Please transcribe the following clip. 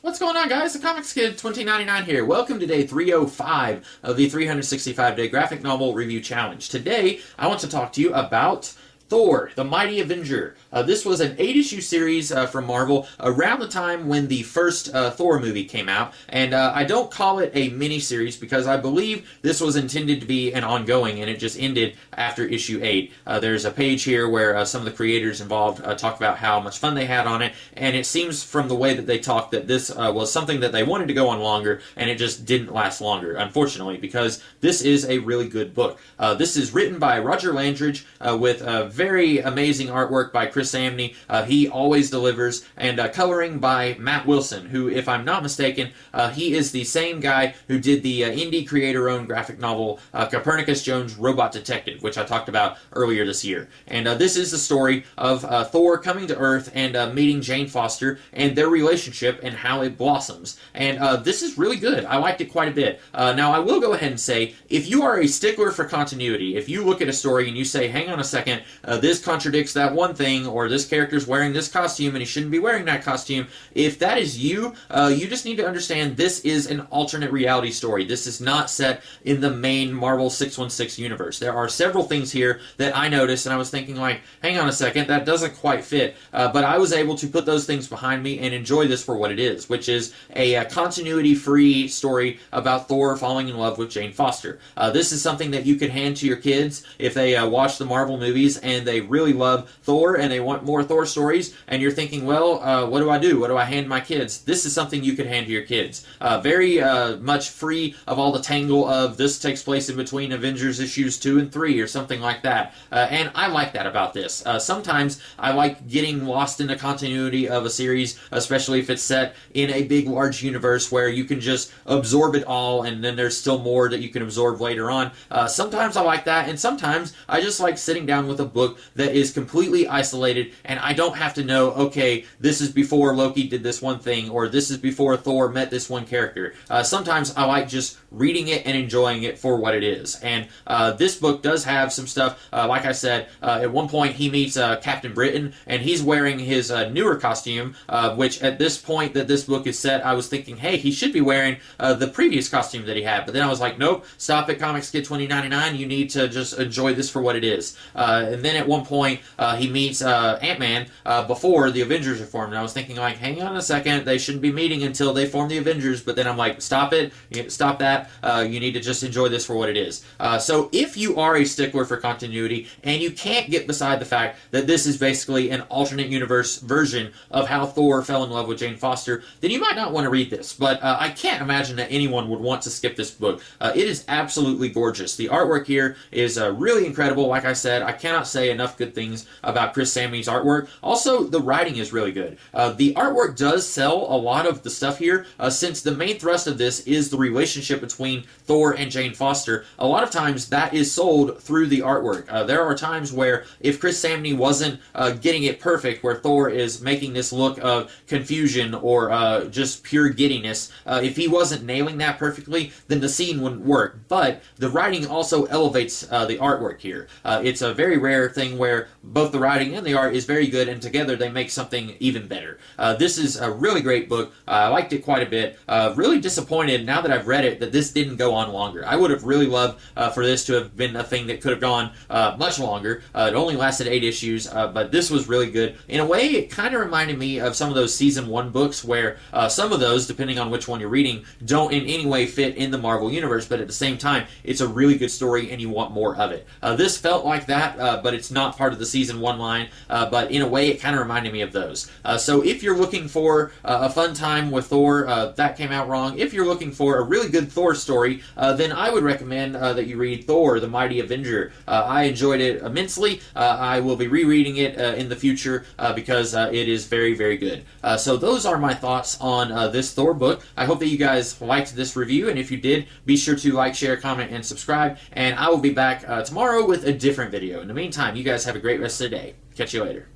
What's going on, guys? The Comics Kid 2099 here. Welcome to day 305 of the 365-day graphic novel review challenge. Today, I want to talk to you about Thor, the Mighty Avenger. This was an 8-issue series from Marvel around the time when the first Thor movie came out, and I don't call it a mini-series because I believe this was intended to be an ongoing, and it just ended after issue 8. There's a page here where some of the creators involved talk about how much fun they had on it, and it seems from the way that they talk that this was something that they wanted to go on longer, and it just didn't last longer, unfortunately, because this is a really good book. This is written by Roger Landridge with very amazing artwork by Chris Samney. He always delivers, and coloring by Matt Wilson, who, if I'm not mistaken, he is the same guy who did the indie creator-owned graphic novel Copernicus Jones' Robot Detective, which I talked about earlier this year. And this is the story of Thor coming to Earth and meeting Jane Foster and their relationship and how it blossoms. And this is really good. I liked it quite a bit. Now, I will go ahead and say, if you are a stickler for continuity, if you look at a story and you say, hang on a second, this contradicts that one thing, or this character's wearing this costume and he shouldn't be wearing that costume. If that is you, you just need to understand this is an alternate reality story. This is not set in the main Marvel 616 universe. There are several things here that I noticed, and I was thinking, like, hang on a second, that doesn't quite fit. But I was able to put those things behind me and enjoy this for what it is, which is a continuity-free story about Thor falling in love with Jane Foster. This is something that you could hand to your kids if they watch the Marvel movies and they really love Thor and they want more Thor stories, and you're thinking, well, what do I do? What do I hand my kids? This is something you could hand to your kids. Very much free of all the tangle of this takes place in between Avengers issues 2 and 3 or something like that. And I like that about this. Sometimes I like getting lost in the continuity of a series, especially if it's set in a big, large universe where you can just absorb it all and then there's still more that you can absorb later on. Sometimes I like that, and sometimes I just like sitting down with a book that is completely isolated and I don't have to know, okay, this is before Loki did this one thing, or this is before Thor met this one character. Sometimes I like just reading it and enjoying it for what it is. And this book does have some stuff, like I said, at one point he meets Captain Britain, and he's wearing his newer costume, which at this point that this book is set, I was thinking, hey, he should be wearing the previous costume that he had. But then I was like, nope, stop it, Comics Kid 2099, you need to just enjoy this for what it is. And then at one point, he meets Ant-Man before the Avengers are formed. And I was thinking, like, hang on a second, they shouldn't be meeting until they form the Avengers. But then I'm like, stop it, stop that. You need to just enjoy this for what it is. So if you are a stickler for continuity and you can't get beside the fact that this is basically an alternate universe version of how Thor fell in love with Jane Foster, then you might not want to read this. But I can't imagine that anyone would want to skip this book. It is absolutely gorgeous. The artwork here is really incredible. Like I said, I cannot say enough good things about Chris Samney's artwork. Also, the writing is really good. The artwork does sell a lot of the stuff here, since the main thrust of this is the relationship between Thor and Jane Foster. A lot of times that is sold through the artwork. There are times where if Chris Samney wasn't getting it perfect, where Thor is making this look of confusion or just pure giddiness, if he wasn't nailing that perfectly, then the scene wouldn't work. But the writing also elevates the artwork here. It's a very rare thing where both the writing and the art is very good, and together they make something even better. This is a really great book. I liked it quite a bit. Really disappointed, now that I've read it, that this didn't go on longer. I would have really loved for this to have been a thing that could have gone much longer. It only lasted 8 issues, but this was really good. In a way, it kind of reminded me of some of those Season 1 books where some of those, depending on which one you're reading, don't in any way fit in the Marvel Universe, but at the same time, it's a really good story and you want more of it. This felt like that, but it's not part of the Season 1 line, but in a way, it kind of reminded me of those. So if you're looking for a fun time with Thor, that came out wrong. If you're looking for a really good Thor story, then I would recommend that you read Thor, the Mighty Avenger. I enjoyed it immensely. I will be rereading it in the future because it is very, very good. So those are my thoughts on this Thor book. I hope that you guys liked this review, and if you did, be sure to like, share, comment, and subscribe, and I will be back tomorrow with a different video. In the meantime, you guys have a great rest of the day. Catch you later.